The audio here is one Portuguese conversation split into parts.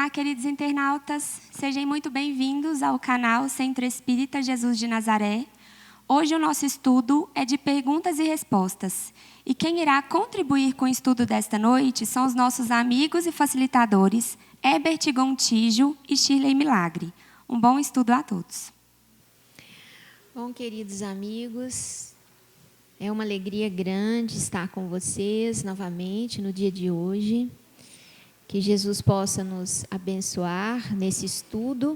Olá, queridos internautas, sejam muito bem-vindos ao canal Centro Espírita Jesus de Nazaré. Hoje o nosso estudo é de perguntas e respostas. E quem irá contribuir com o estudo desta noite são os nossos amigos e facilitadores, Herbert Gontijo e Shirley Milagre. Um bom estudo a todos. Bom, queridos amigos, é uma alegria grande estar com vocês novamente no dia de hoje. Que Jesus possa nos abençoar nesse estudo,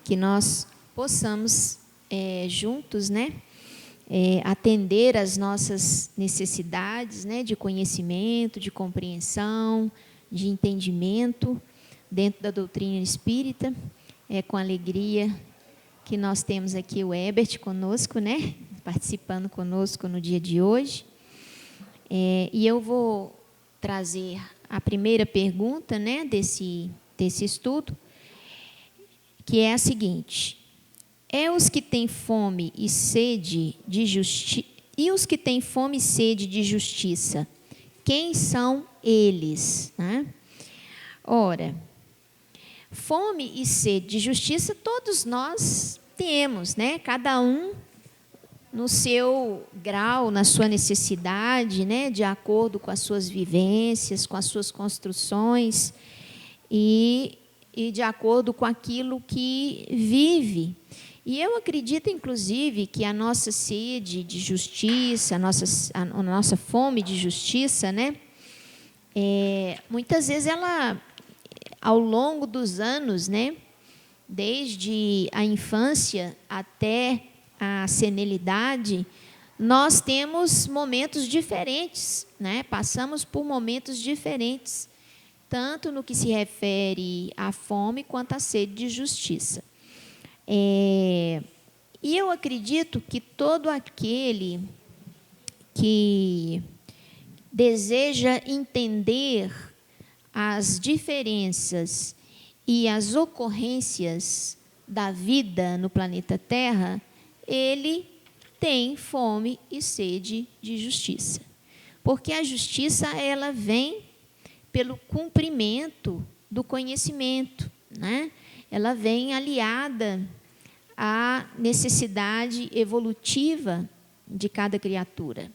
que nós possamos juntos, atender às nossas necessidades, de conhecimento, de compreensão, de entendimento dentro da doutrina espírita. É com alegria que nós temos aqui o Herbert conosco, participando conosco no dia de hoje. E eu vou trazer a primeira pergunta, desse estudo, que é a seguinte: os que têm fome e sede de justiça, os que têm fome e sede de justiça, quem são eles? Ora, fome e sede de justiça todos nós temos, cada um no seu grau, na sua necessidade, de acordo com as suas vivências, com as suas construções e de acordo com aquilo que vive. E eu acredito, inclusive, que a nossa sede de justiça, a nossa fome de justiça, muitas vezes ela, ao longo dos anos, desde a infância até a senilidade, nós temos momentos diferentes, passamos por momentos diferentes, tanto no que se refere à fome quanto à sede de justiça. E eu acredito que todo aquele que deseja entender as diferenças e as ocorrências da vida no planeta Terra, ele tem fome e sede de justiça. Porque a justiça, ela vem pelo cumprimento do conhecimento, Ela vem aliada à necessidade evolutiva de cada criatura.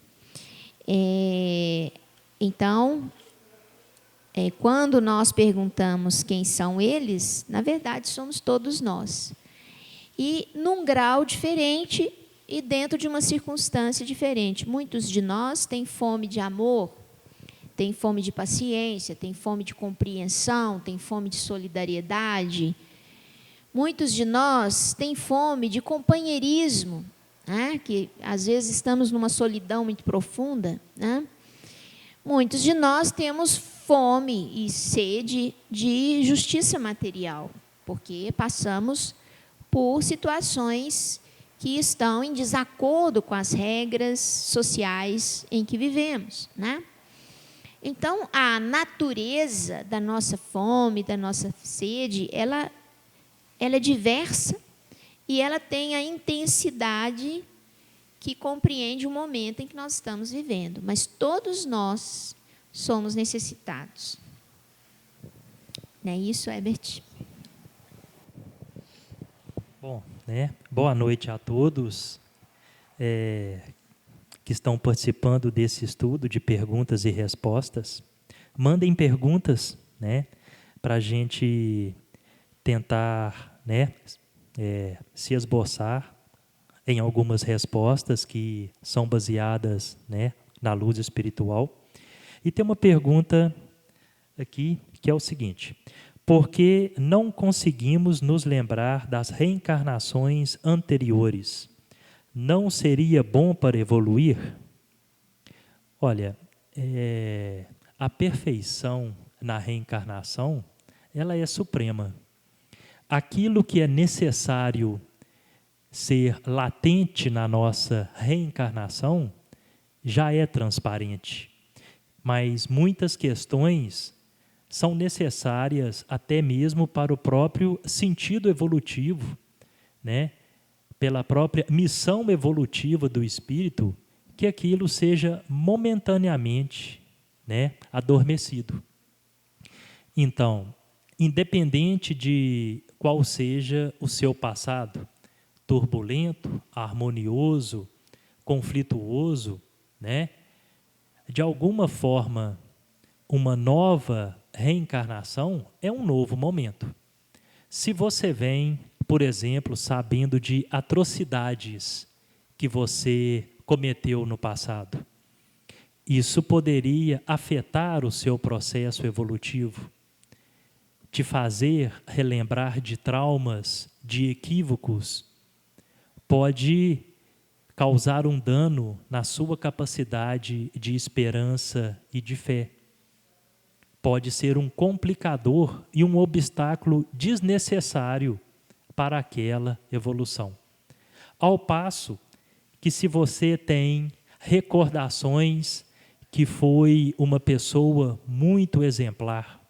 Então, quando nós perguntamos quem são eles, na verdade somos todos nós. E num grau diferente e dentro de uma circunstância diferente. Muitos de nós têm fome de amor, têm fome de paciência, têm fome de compreensão, têm fome de solidariedade. Muitos de nós têm fome de companheirismo, que às vezes estamos numa solidão muito profunda. Muitos de nós temos fome e sede de justiça material, porque passamos por situações que estão em desacordo com as regras sociais em que vivemos. Então, a natureza da nossa fome, da nossa sede, ela é diversa e ela tem a intensidade que compreende o momento em que nós estamos vivendo. Mas todos nós somos necessitados. Não é isso, Herbert? Bom, boa noite a todos que estão participando desse estudo de perguntas e respostas. Mandem perguntas, para a gente tentar, se esboçar em algumas respostas que são baseadas, na luz espiritual. E tem uma pergunta aqui que é o seguinte: por que não conseguimos nos lembrar das reencarnações anteriores? Não seria bom para evoluir? Olha, a perfeição na reencarnação, ela é suprema. Aquilo que é necessário ser latente na nossa reencarnação já é transparente. Mas muitas questões são necessárias até mesmo para o próprio sentido evolutivo, pela própria missão evolutiva do espírito, que aquilo seja momentaneamente, adormecido. Então, independente de qual seja o seu passado, turbulento, harmonioso, conflituoso, né? De alguma forma, uma nova reencarnação é um novo momento. Se você vem, por exemplo, sabendo de atrocidades que você cometeu no passado, isso poderia afetar o seu processo evolutivo, te fazer relembrar de traumas, de equívocos, pode causar um dano na sua capacidade de esperança e de fé. Pode ser um complicador e um obstáculo desnecessário para aquela evolução. Ao passo que, se você tem recordações que foi uma pessoa muito exemplar,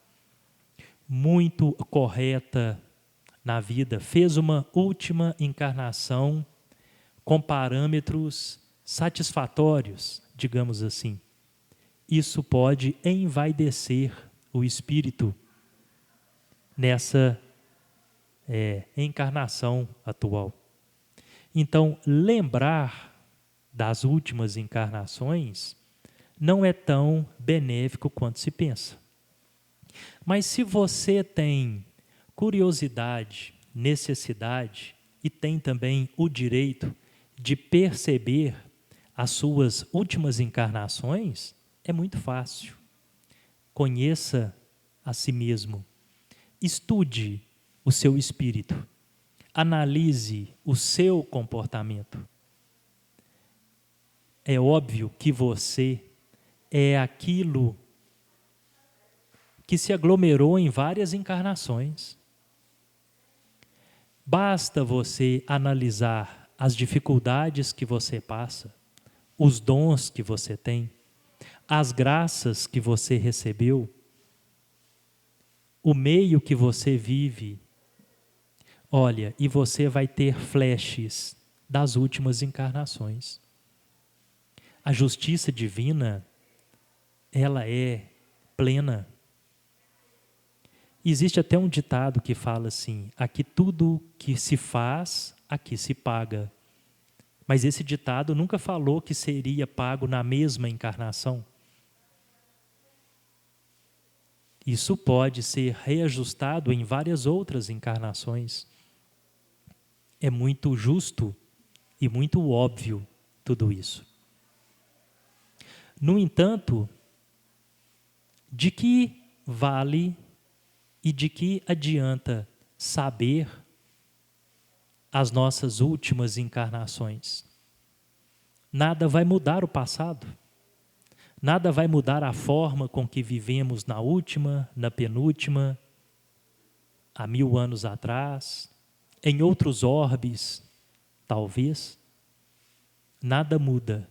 muito correta na vida, fez uma última encarnação com parâmetros satisfatórios, digamos assim, isso pode envaidecer o espírito nessa encarnação atual. Então, lembrar das últimas encarnações não é tão benéfico quanto se pensa. Mas se você tem curiosidade, necessidade e tem também o direito de perceber as suas últimas encarnações, é muito fácil. Conheça a si mesmo. Estude o seu espírito. Analise o seu comportamento. É óbvio que você é aquilo que se aglomerou em várias encarnações. Basta você analisar as dificuldades que você passa, os dons que você tem, as graças que você recebeu, o meio que você vive. Olha, e você vai ter flashes das últimas encarnações. A justiça divina, ela é plena. Existe até um ditado que fala assim: aqui tudo que se faz, aqui se paga. Mas esse ditado nunca falou que seria pago na mesma encarnação. Isso pode ser reajustado em várias outras encarnações. É muito justo e muito óbvio tudo isso. No entanto, de que vale e de que adianta saber as nossas últimas encarnações? Nada vai mudar o passado. Nada vai mudar a forma com que vivemos na última, na penúltima, há 1000 anos atrás, em outros orbes, talvez. Nada muda.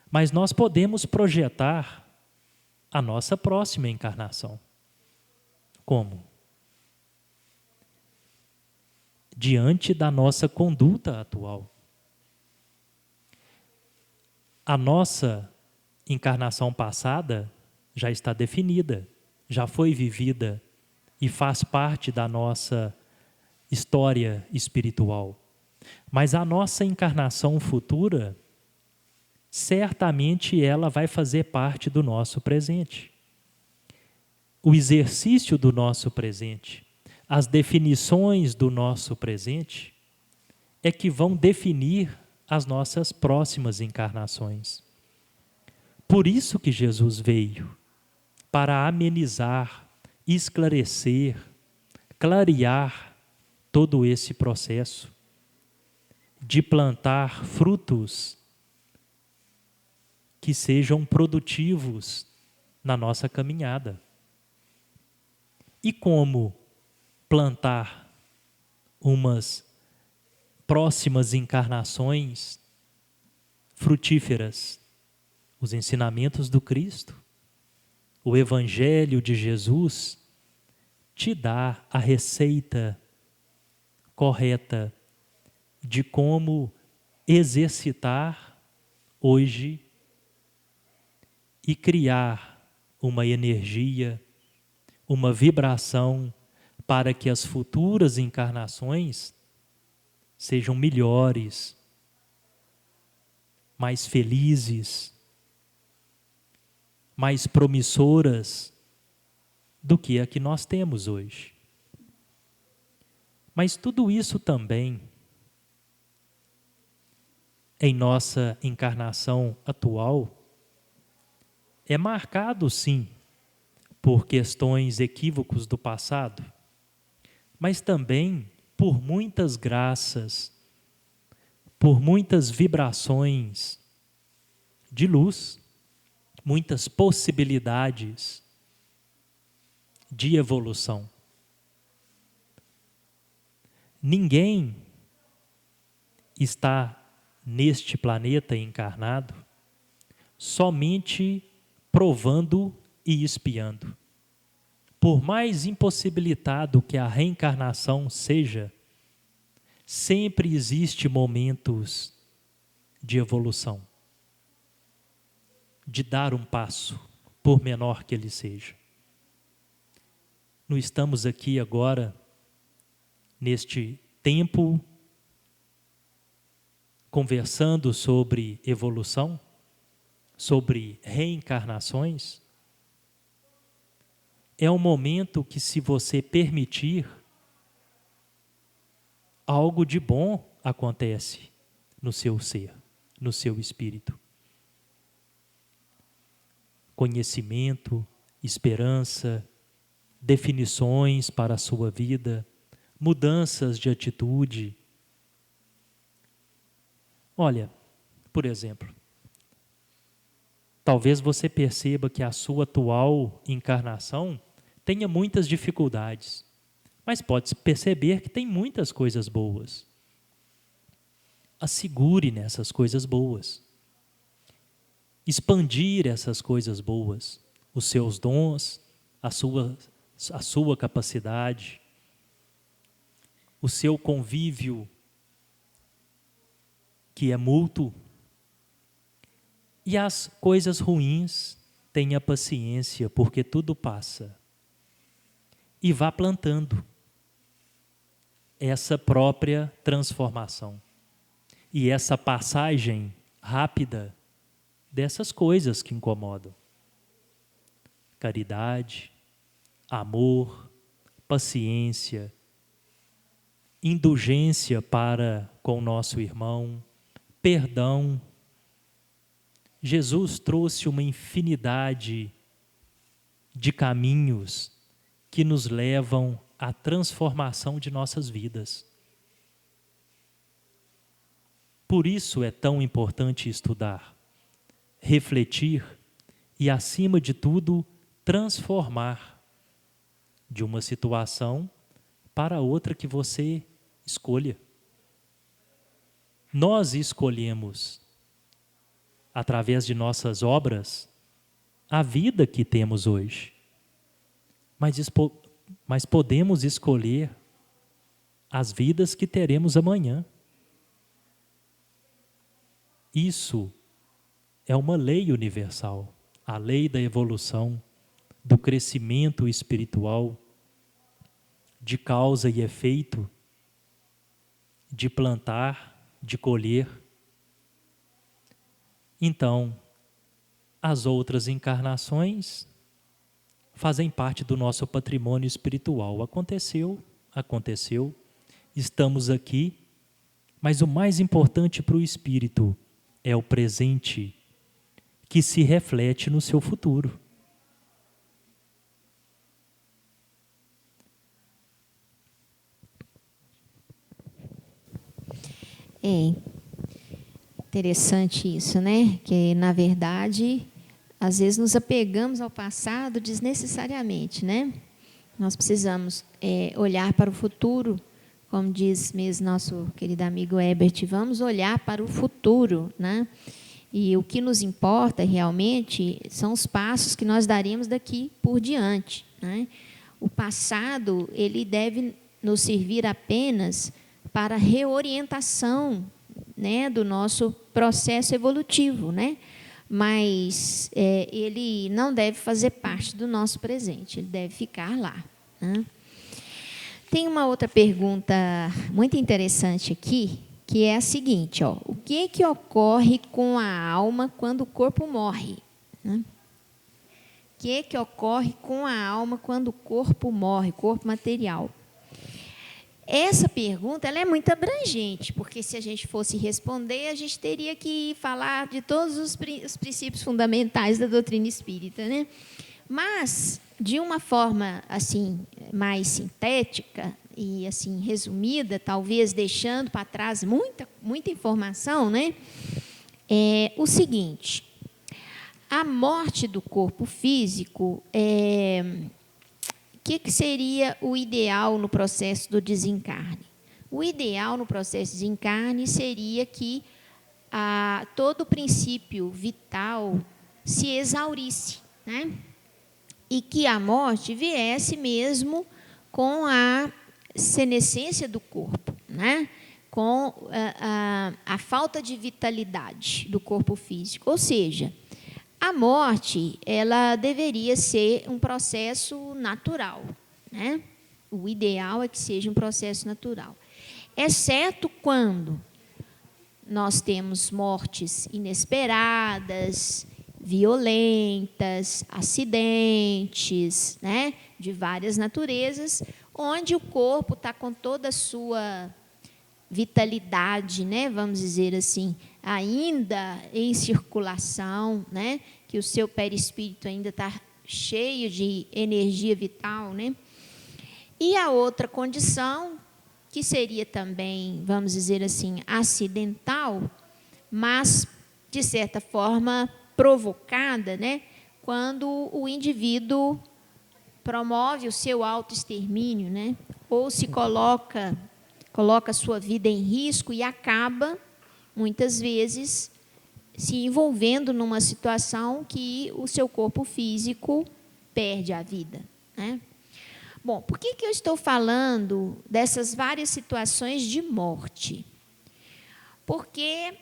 Mas nós podemos projetar a nossa próxima encarnação. Como? Diante da nossa conduta atual. A nossa encarnação passada já está definida, já foi vivida e faz parte da nossa história espiritual. Mas a nossa encarnação futura, certamente ela vai fazer parte do nosso presente. O exercício do nosso presente, as definições do nosso presente, é que vão definir as nossas próximas encarnações. Por isso que Jesus veio, para amenizar, esclarecer, clarear todo esse processo de plantar frutos que sejam produtivos na nossa caminhada. E como plantar umas próximas encarnações frutíferas? Os ensinamentos do Cristo, o Evangelho de Jesus, te dá a receita correta de como exercitar hoje e criar uma energia, uma vibração para que as futuras encarnações sejam melhores, mais felizes, mais promissoras do que a que nós temos hoje. Mas tudo isso também, em nossa encarnação atual, é marcado, sim, por questões equívocos do passado, mas também por muitas graças, por muitas vibrações de luz, muitas possibilidades de evolução. Ninguém está neste planeta encarnado somente provando e espiando. Por mais impossibilitado que a reencarnação seja, sempre existe momentos de evolução, de dar um passo, por menor que ele seja. Não estamos aqui agora, neste tempo, conversando sobre evolução, sobre reencarnações. É um momento que, se você permitir, algo de bom acontece no seu ser, no seu espírito. Conhecimento, esperança, definições para a sua vida, mudanças de atitude. Olha, por exemplo, talvez você perceba que a sua atual encarnação tenha muitas dificuldades, mas pode perceber que tem muitas coisas boas. Assegure nessas coisas boas. Expandir essas coisas boas, os seus dons, a sua capacidade, o seu convívio, que é mútuo. E as coisas ruins, tenha paciência, porque tudo passa. E vá plantando essa própria transformação. E essa passagem rápida dessas coisas que incomodam. Caridade, amor, paciência, indulgência para com o nosso irmão, perdão. Jesus trouxe uma infinidade de caminhos que nos levam à transformação de nossas vidas. Por isso é tão importante estudar, refletir e, acima de tudo, transformar de uma situação para outra que você escolha. Nós escolhemos, através de nossas obras, a vida que temos hoje. Mas podemos escolher as vidas que teremos amanhã. Isso é uma lei universal, a lei da evolução, do crescimento espiritual, de causa e efeito, de plantar, de colher. Então, as outras encarnações fazem parte do nosso patrimônio espiritual. Aconteceu, estamos aqui, mas o mais importante para o espírito é o presente, que se reflete no seu futuro. É interessante isso, né? Que, na verdade, às vezes nos apegamos ao passado desnecessariamente, né? Nós precisamos olhar para o futuro, como diz mesmo nosso querido amigo Herbert, vamos olhar para o futuro, né? E o que nos importa realmente são os passos que nós daremos daqui por diante, né? O passado, ele deve nos servir apenas para reorientação, né, do nosso processo evolutivo, né? mas ele não deve fazer parte do nosso presente, ele deve ficar lá, né? Tem uma outra pergunta muito interessante aqui, que é a seguinte, ó: o que ocorre com a alma quando o corpo morre, né? O que ocorre com a alma quando o corpo morre, corpo material? Essa pergunta ela é muito abrangente, porque se a gente fosse responder, a gente teria que falar de todos os princípios fundamentais da doutrina espírita, né? Mas, de uma forma assim mais sintética e assim resumida, talvez deixando para trás muita informação, né? É o seguinte: a morte do corpo físico, o que seria o ideal no processo do desencarne? O ideal no processo de desencarne seria que todo o princípio vital se exaurisse, né? E que a morte viesse mesmo com a senescência do corpo, né? Com a falta de vitalidade do corpo físico. Ou seja, a morte ela deveria ser um processo natural, né? O ideal é que seja um processo natural, exceto quando nós temos mortes inesperadas, violentas, acidentes, né, de várias naturezas, onde o corpo está com toda a sua vitalidade, né, vamos dizer assim, ainda em circulação, né, que o seu perispírito ainda está cheio de energia vital, né? E a outra condição, que seria também, vamos dizer assim, acidental, mas, de certa forma, provocada, né, quando o indivíduo promove o seu autoextermínio, né, ou se coloca a sua vida em risco e acaba, muitas vezes, se envolvendo numa situação que o seu corpo físico perde a vida, né? Bom, por que eu estou falando dessas várias situações de morte? Porque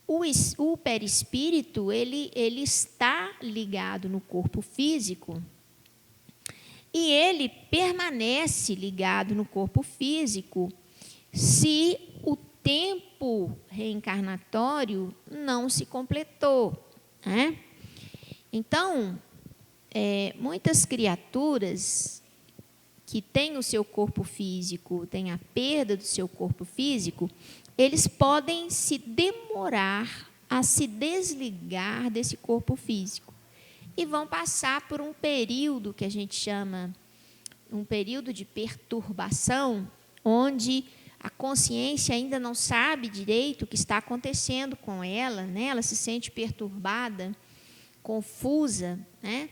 o perispírito ele está ligado no corpo físico e ele permanece ligado no corpo físico se o tempo reencarnatório não se completou, né? Então, muitas criaturas que têm o seu corpo físico, têm a perda do seu corpo físico, eles podem se demorar a se desligar desse corpo físico e vão passar por um período que a gente chama um período de perturbação, onde a consciência ainda não sabe direito o que está acontecendo com ela, né? Ela se sente perturbada, confusa, né?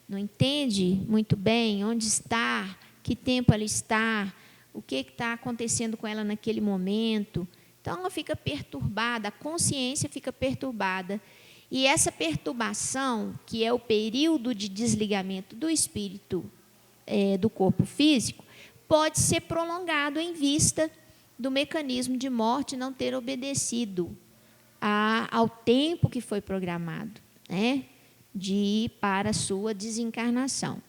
Não entende muito bem onde está, que tempo ela está, o que está acontecendo com ela naquele momento. Então, ela fica perturbada, a consciência fica perturbada. E essa perturbação, que é o período de desligamento do espírito do corpo físico, pode ser prolongado em vista do mecanismo de morte não ter obedecido ao tempo que foi programado, né, para a sua desencarnação.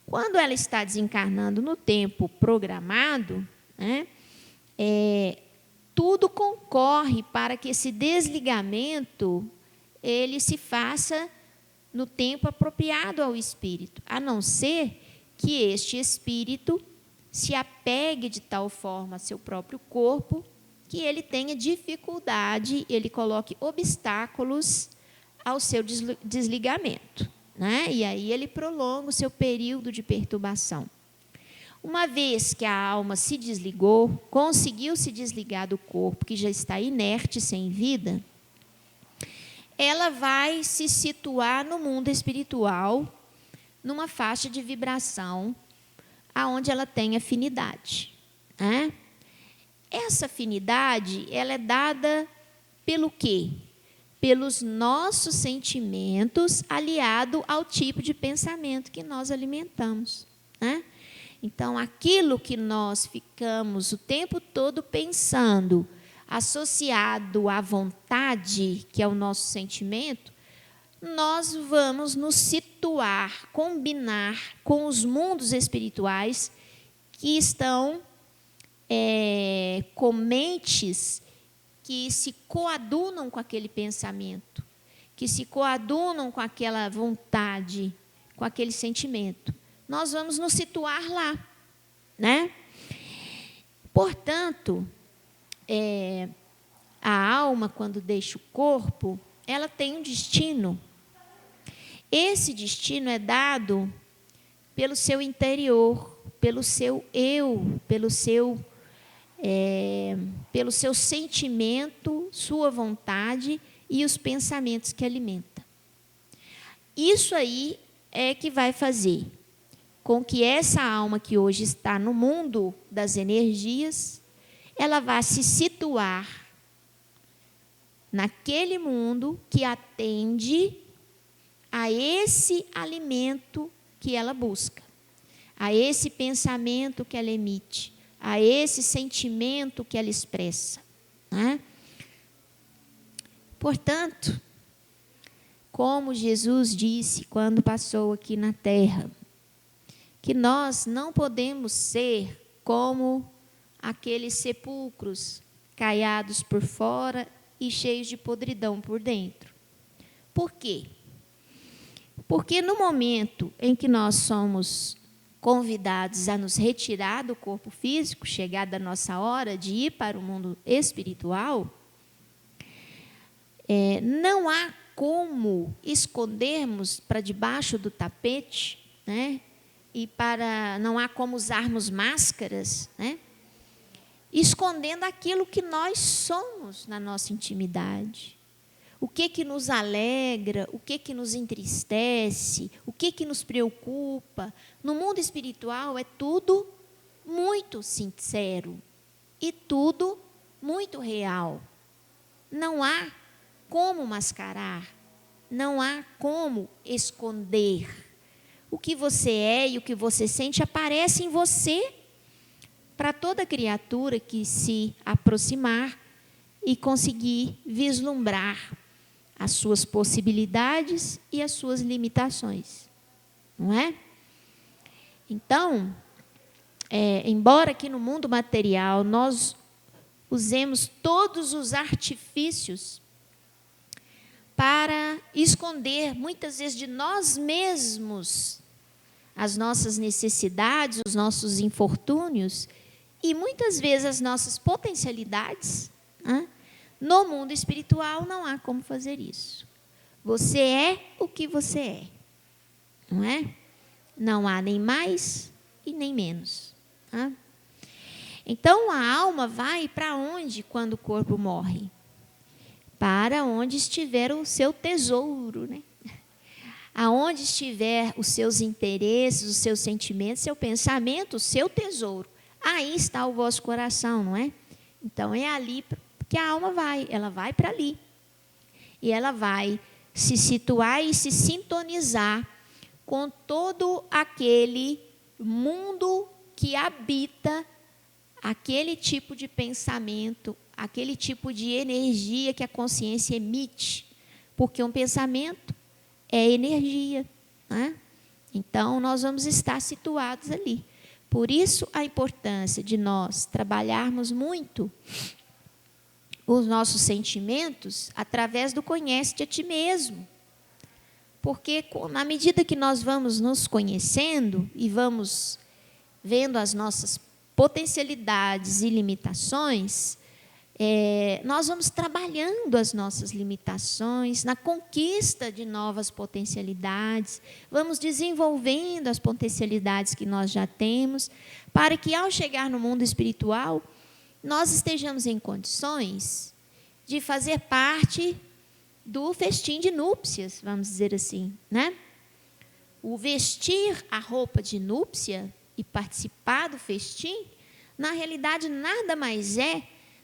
Quando ela está desencarnando no tempo programado, né, tudo concorre para que esse desligamento ele se faça no tempo apropriado ao espírito, a não ser que este espírito se apegue de tal forma a seu próprio corpo que ele tenha dificuldade, ele coloque obstáculos ao seu desligamento, né? E aí ele prolonga o seu período de perturbação. Uma vez que a alma se desligou, conseguiu se desligar do corpo, que já está inerte, sem vida, ela vai se situar no mundo espiritual, numa faixa de vibração, aonde ela tem afinidade, né? Essa afinidade, ela é dada pelo quê? Pelos nossos sentimentos, aliado ao tipo de pensamento que nós alimentamos, né? Então, aquilo que nós ficamos o tempo todo pensando, associado à vontade, que é o nosso sentimento, nós vamos nos situar, combinar com os mundos espirituais que estão com mentes que se coadunam com aquele pensamento, que se coadunam com aquela vontade, com aquele sentimento. Nós vamos nos situar lá, né? Portanto, a alma, quando deixa o corpo, ela tem um destino. Esse destino é dado pelo seu interior, pelo seu eu, pelo seu sentimento, sua vontade e os pensamentos que alimenta. Isso aí é que vai fazer com que essa alma que hoje está no mundo das energias, ela vá se situar naquele mundo que atende a esse alimento que ela busca, a esse pensamento que ela emite, a esse sentimento que ela expressa, né? Portanto, como Jesus disse quando passou aqui na terra, que nós não podemos ser como aqueles sepulcros caiados por fora e cheios de podridão por dentro. Por quê? Porque no momento em que nós somos convidados a nos retirar do corpo físico, chegada a nossa hora de ir para o mundo espiritual, não há como escondermos para debaixo do tapete, né? Não há como usarmos máscaras, né? Escondendo aquilo que nós somos na nossa intimidade. O que nos alegra, o que nos entristece, o que nos preocupa. No mundo espiritual é tudo muito sincero e tudo muito real. Não há como mascarar, não há como esconder. O que você é e o que você sente aparece em você para toda criatura que se aproximar e conseguir vislumbrar as suas possibilidades e as suas limitações, não é? Então, embora aqui no mundo material nós usemos todos os artifícios para esconder, muitas vezes, de nós mesmos as nossas necessidades, os nossos infortúnios e muitas vezes as nossas potencialidades, né? No mundo espiritual não há como fazer isso. Você é o que você é, não é? Não há nem mais e nem menos, né? Então a alma vai para onde quando o corpo morre? Para onde estiver o seu tesouro, né? Aonde estiver os seus interesses, os seus sentimentos, seu pensamento, o seu tesouro. Aí está o vosso coração, não é? Então é ali que a alma vai, ela vai para ali. E ela vai se situar e se sintonizar com todo aquele mundo que habita aquele tipo de pensamento, aquele tipo de energia que a consciência emite. Porque um pensamento é energia, né? Então, nós vamos estar situados ali. Por isso, a importância de nós trabalharmos muito os nossos sentimentos através do conhece-te a ti mesmo. Porque, na medida que nós vamos nos conhecendo e vamos vendo as nossas potencialidades e limitações, nós vamos trabalhando as nossas limitações, na conquista de novas potencialidades, vamos desenvolvendo as potencialidades que nós já temos, para que ao chegar no mundo espiritual, nós estejamos em condições de fazer parte do festim de núpcias, vamos dizer assim, né? O vestir a roupa de núpcia e participar do festim, na realidade nada mais é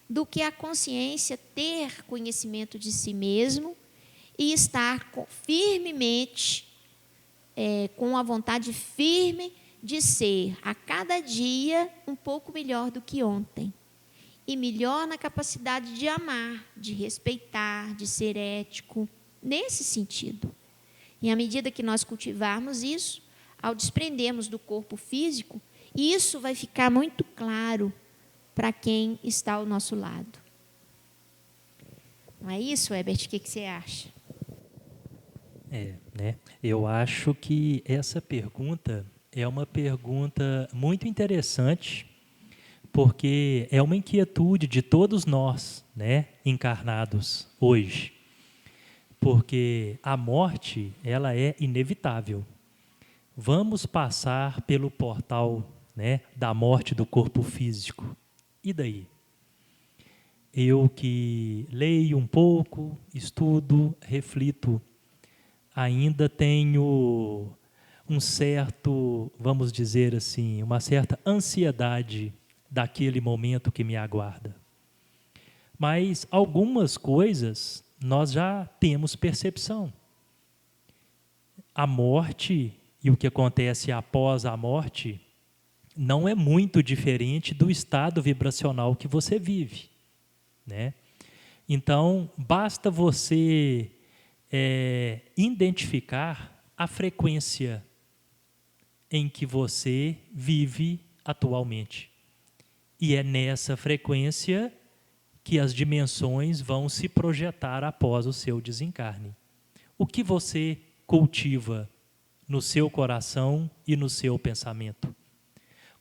do que a consciência ter conhecimento de si mesmo e estar firmemente, com a vontade firme de ser a cada dia um pouco melhor do que ontem. E melhor na capacidade de amar, de respeitar, de ser ético, nesse sentido. E à medida que nós cultivarmos isso, ao desprendermos do corpo físico, isso vai ficar muito claro para quem está ao nosso lado. Não é isso, Herbert? O que você acha? Né? Eu acho que essa pergunta é uma pergunta muito interessante, porque é uma inquietude de todos nós, né, encarnados hoje. Porque a morte, ela é inevitável. Vamos passar pelo portal, né, da morte do corpo físico. E daí? Eu que leio um pouco, estudo, reflito, ainda tenho um certo, vamos dizer assim, uma certa ansiedade daquele momento que me aguarda. Mas algumas coisas nós já temos percepção. A morte e o que acontece após a morte não é muito diferente do estado vibracional que você vive, né? Então, basta você identificar a frequência em que você vive atualmente. E é nessa frequência que as dimensões vão se projetar após o seu desencarne. O que você cultiva no seu coração e no seu pensamento?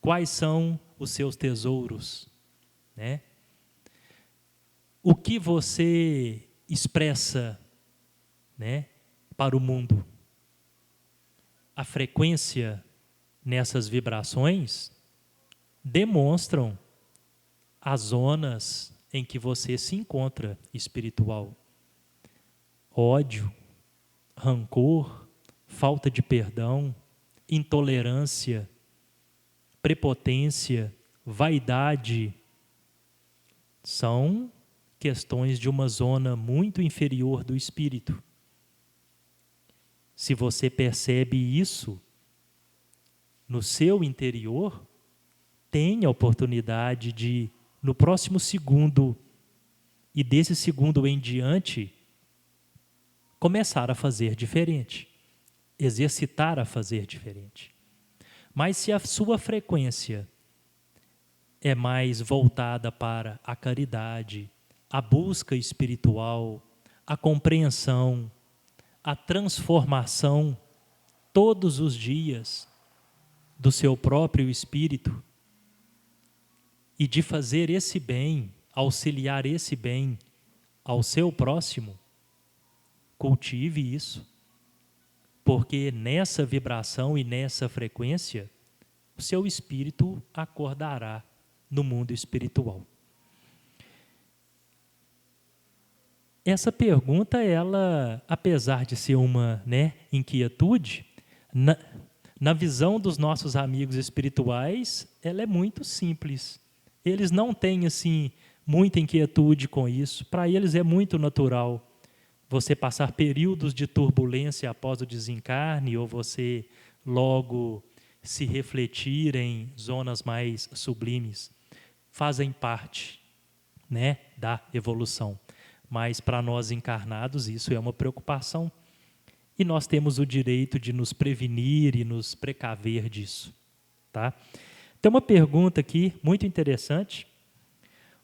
Quais são os seus tesouros, né? O que você expressa, né, para o mundo? A frequência nessas vibrações demonstram as zonas em que você se encontra espiritual. Ódio, rancor, falta de perdão, intolerância, prepotência, vaidade, são questões de uma zona muito inferior do espírito. Se você percebe isso no seu interior, tenha a oportunidade de, no próximo segundo e desse segundo em diante, começar a fazer diferente, exercitar a fazer diferente. Mas se a sua frequência é mais voltada para a caridade, a busca espiritual, a compreensão, a transformação todos os dias do seu próprio espírito e de fazer esse bem, auxiliar esse bem ao seu próximo, cultive isso, porque nessa vibração e nessa frequência o seu espírito acordará no mundo espiritual. Essa pergunta, ela, apesar de ser uma, né, inquietude, na visão dos nossos amigos espirituais, ela é muito simples. Eles não têm assim muita inquietude com isso. Para eles é muito natural você passar períodos de turbulência após o desencarne, ou você logo se refletir em zonas mais sublimes. Fazem parte, né, da evolução. Mas para nós encarnados isso é uma preocupação. E nós temos o direito de nos prevenir e nos precaver disso. Tá? Tem uma pergunta aqui muito interessante.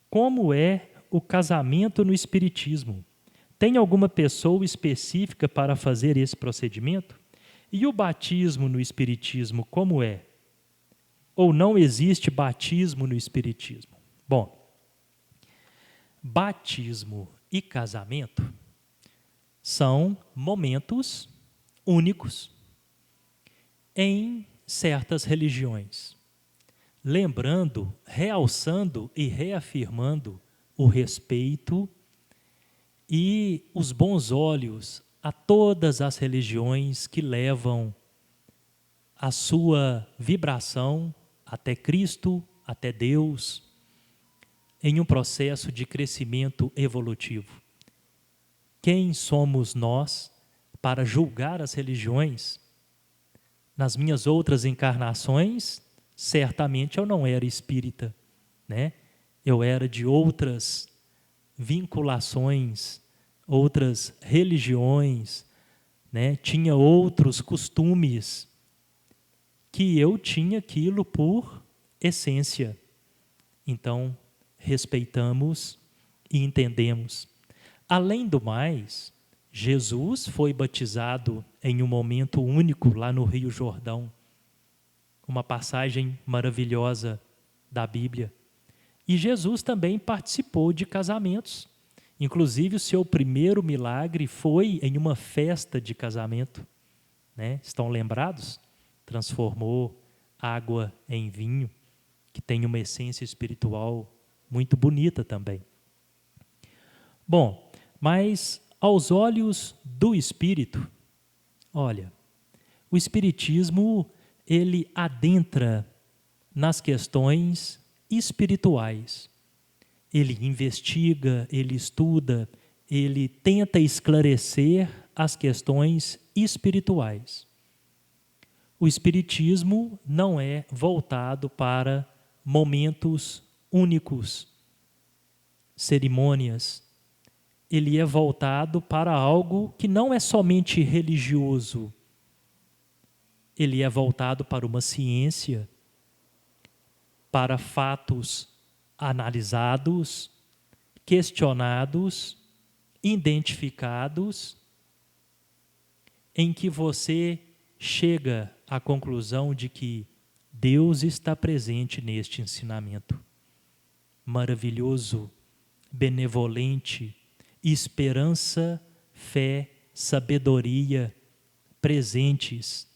Como é o casamento no Espiritismo? Tem alguma pessoa específica para fazer esse procedimento? E o batismo no Espiritismo, como é? Ou não existe batismo no Espiritismo? Bom, batismo e casamento são momentos únicos em certas religiões. Lembrando, realçando e reafirmando o respeito e os bons olhos a todas as religiões que levam a sua vibração até Cristo, até Deus, em um processo de crescimento evolutivo. Quem somos nós para julgar as religiões? Nas minhas outras encarnações, certamente eu não era espírita, né? Eu era de outras vinculações, outras religiões, né, tinha outros costumes, que eu tinha aquilo por essência. Então, respeitamos e entendemos. Além do mais, Jesus foi batizado em um momento único lá no Rio Jordão. Uma passagem maravilhosa da Bíblia. E Jesus também participou de casamentos. Inclusive, o seu primeiro milagre foi em uma festa de casamento. Né? Estão lembrados? Transformou água em vinho, que tem uma essência espiritual muito bonita também. Bom, mas aos olhos do Espírito, olha, o Espiritismo, ele adentra nas questões espirituais. Ele investiga, ele estuda, ele tenta esclarecer as questões espirituais. O Espiritismo não é voltado para momentos únicos, cerimônias. Ele é voltado para algo que não é somente religioso. Ele é voltado para uma ciência, para fatos analisados, questionados, identificados, em que você chega à conclusão de que Deus está presente neste ensinamento. Maravilhoso, benevolente, esperança, fé, sabedoria presentes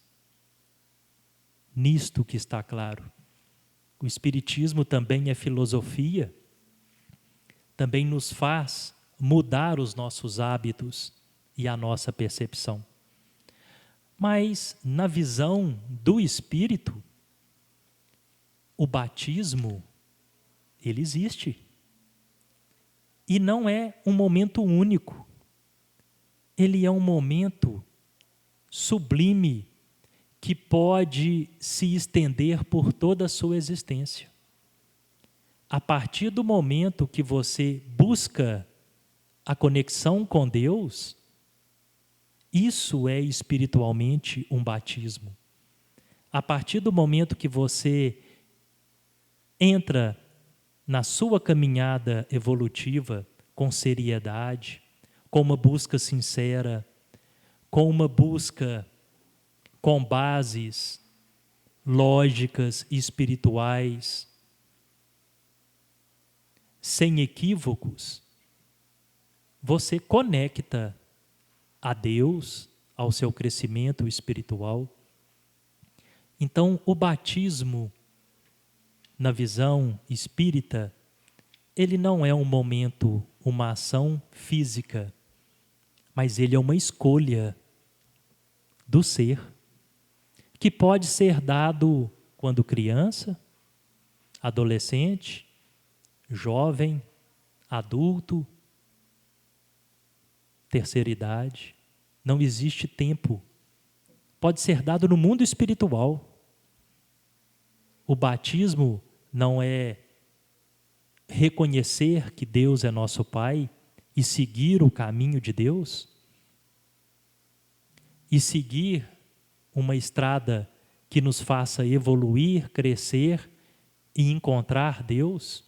nisto que está claro. O Espiritismo também é filosofia, também nos faz mudar os nossos hábitos e a nossa percepção. Mas, na visão do Espírito, o batismo, ele existe. E não é um momento único. Ele é um momento sublime que pode se estender por toda a sua existência. A partir do momento que você busca a conexão com Deus, isso é espiritualmente um batismo. A partir do momento que você entra na sua caminhada evolutiva com seriedade, com uma busca sincera, com uma busca com bases lógicas e espirituais, sem equívocos, você conecta a Deus, ao seu crescimento espiritual. Então, o batismo, na visão espírita, ele não é um momento, uma ação física, mas ele é uma escolha do ser, que pode ser dado quando criança, adolescente, jovem, adulto, terceira idade. Não existe tempo. Pode ser dado no mundo espiritual. O batismo não é reconhecer que Deus é nosso Pai e seguir o caminho de Deus? E seguir uma estrada que nos faça evoluir, crescer e encontrar Deus?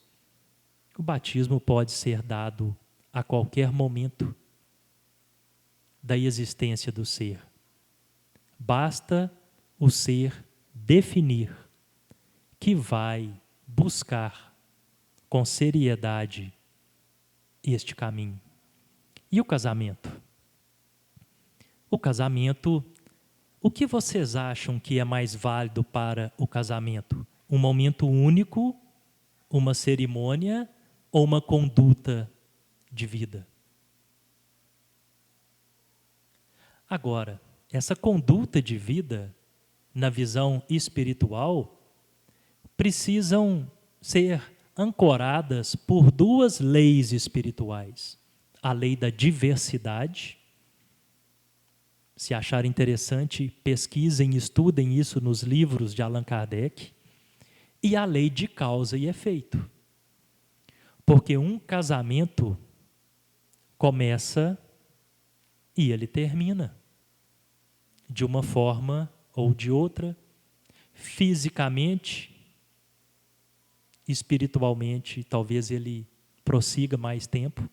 O batismo pode ser dado a qualquer momento da existência do ser. Basta o ser definir que vai buscar com seriedade este caminho. E o casamento? O casamento, o que vocês acham que é mais válido para o casamento? Um momento único, uma cerimônia ou uma conduta de vida? Agora, essa conduta de vida, na visão espiritual, precisam ser ancoradas por duas leis espirituais. A lei da diversidade. Se acharem interessante, pesquisem, estudem isso nos livros de Allan Kardec. E a lei de causa e efeito. Porque um casamento começa e ele termina. de uma forma ou de outra, fisicamente, espiritualmente, talvez ele prossiga mais tempo.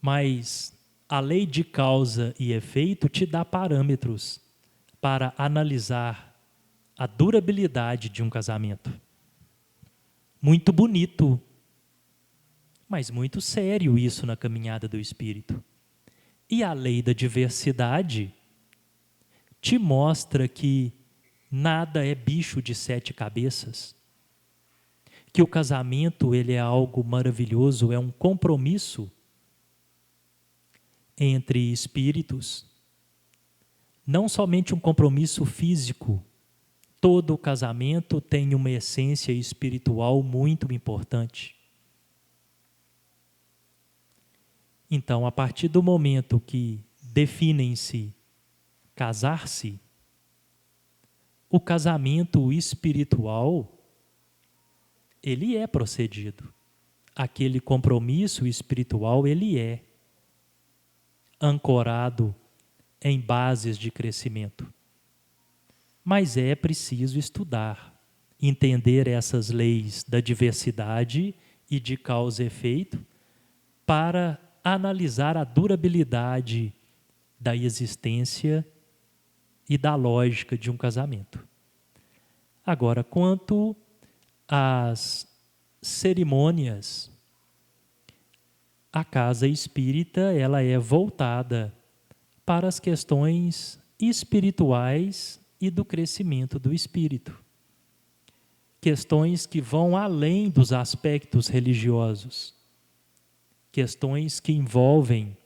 Mas a lei de causa e efeito te dá parâmetros para analisar a durabilidade de um casamento. Muito bonito, mas muito sério isso na caminhada do espírito. E a lei da diversidade te mostra que nada é bicho de 7 cabeças, que o casamento ele é algo maravilhoso, é um compromisso entre espíritos, não somente um compromisso físico. Todo casamento tem uma essência espiritual muito importante. Então, a partir do momento que definem-se casar-se, o casamento espiritual, ele é procedido. Aquele compromisso espiritual, ele é ancorado em bases de crescimento. Mas é preciso estudar, entender essas leis da diversidade e de causa e efeito para analisar a durabilidade da existência e da lógica de um casamento. Agora, quanto às cerimônias, a casa espírita ela é voltada para as questões espirituais e do crescimento do espírito. Questões que vão além dos aspectos religiosos. Questões que envolvem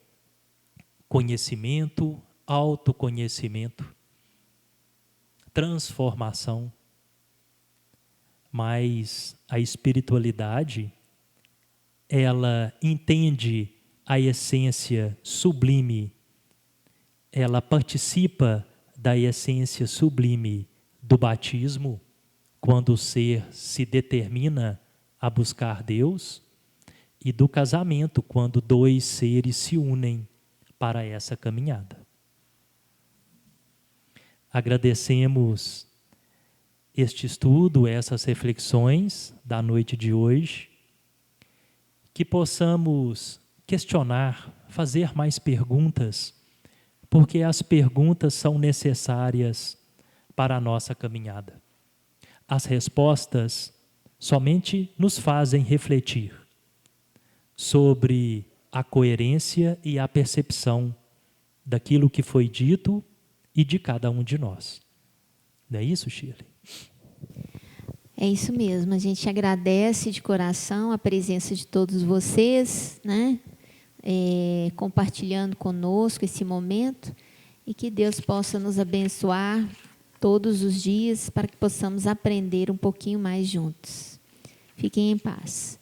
conhecimento, autoconhecimento, transformação. Mas a espiritualidade, ela entende a essência sublime, ela participa da essência sublime do batismo, quando o ser se determina a buscar Deus, e do casamento, quando 2 seres se unem para essa caminhada. Agradecemos este estudo, essas reflexões da noite de hoje, que possamos questionar, fazer mais perguntas, porque as perguntas são necessárias para a nossa caminhada. As respostas somente nos fazem refletir sobre a coerência e a percepção daquilo que foi dito e de cada um de nós. Não é isso, Shirley? É isso mesmo, a gente agradece de coração a presença de todos vocês, né? Compartilhando conosco esse momento, e que Deus possa nos abençoar todos os dias para que possamos aprender um pouquinho mais juntos. Fiquem em paz.